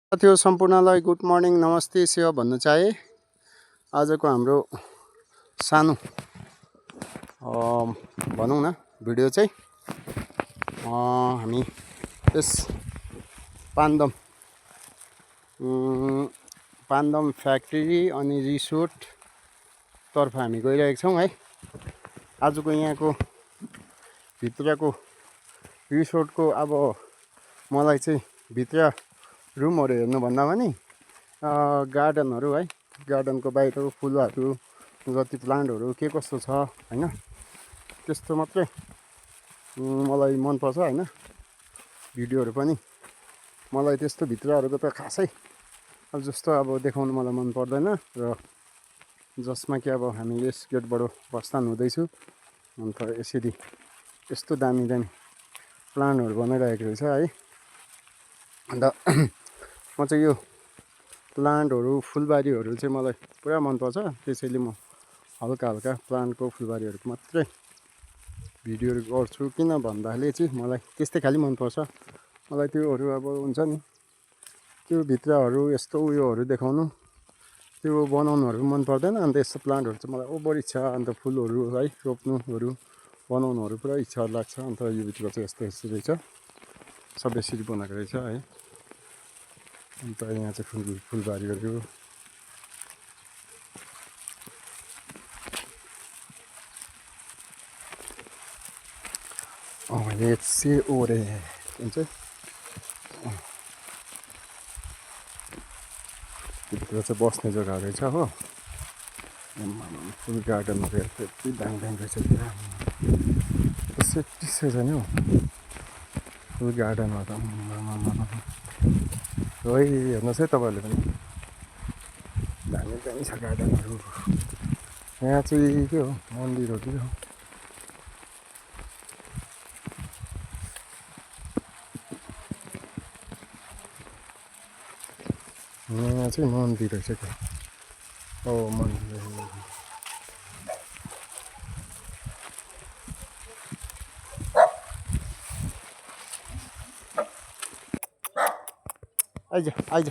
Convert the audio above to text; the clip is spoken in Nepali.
साथीहरु सम्पूर्णलाई गुड मर्निङ नमस्ते सेवा भन्न चाहे। आजको हाम्रो सानो भनौँ न भिडियो चाहिँ हामी यस पान्दम फ्याक्ट्री अनि रिसोर्ट तर्फ हामी गइरहेका छौँ है। आजको यहाँको भित्रको रिसोर्टको अब मलाई चाहिँ भित्र रुमहरु हेर्नु भन्दा पनि गार्डनहरु है, गार्डनको बाहिर फुलहरु जति प्लान्टहरु के कस्तो छ हैन, त्यस्तो मात्रै मलाई मन पर्छ हैन। भिडियोहरु पनि मलाई त्यस्तो भित्रहरुको त खासै अब जस्तो अब देखाउन मलाई मन पर्दैन र जसमा कि अब हामी यस गेटबाट प्रस्थान हुँदैछु अन्त यसरी यस्तो दामी दामी प्लान्टहरु बनाइरहेको रहेछ है। अन्त म चाहिँ यो प्लान्टहरु फुलबारीहरु चाहिँ मलाई पुरा मन पर्छ, त्यसैले म हल्का हल्का प्लान्टको फुलबारीहरुको मात्रै भिडियोहरु गर्छु। किन भन्दाखेरि चाहिँ मलाई त्यस्तै खाली मन पर्छ। मलाई त्योहरु अब हुन्छ नि त्यो भित्रहरु यस्तो उयोहरु देखाउनु त्यो बनाउनुहरु मन पर्दैन। अन्त यस्तो प्लान्टहरु चाहिँ मलाई ओभर इच्छा, अन्त फुलहरु है रोप्नुहरु बनाउनुहरु पुरा इच्छा लाग्छ। अन्त यो भित्र चाहिँ यस्तो यस्तो रहेछ, सब यसरी बनाएको रहेछ है। अन्त यहाँ चाहिँ फुलबारीहरु let's see over हुन्छ। भित्र चाहिँ बस्ने जग्गा रहेछ हो। फुल गार्डनहरु यति दामी दामी रहेछ। सेफ्टी छ नि हौ फुल गार्डनहरु। है हेर्नुहोस् है तपाईहरुले पनि दामी दामी छ गार्डनहरु। यहाँ चाहिँ के हो मन्दिर हो कि हो। यहाँ चाहिँ मन्दिर रहेछ क्या। ओ मन्दिर आइज आइज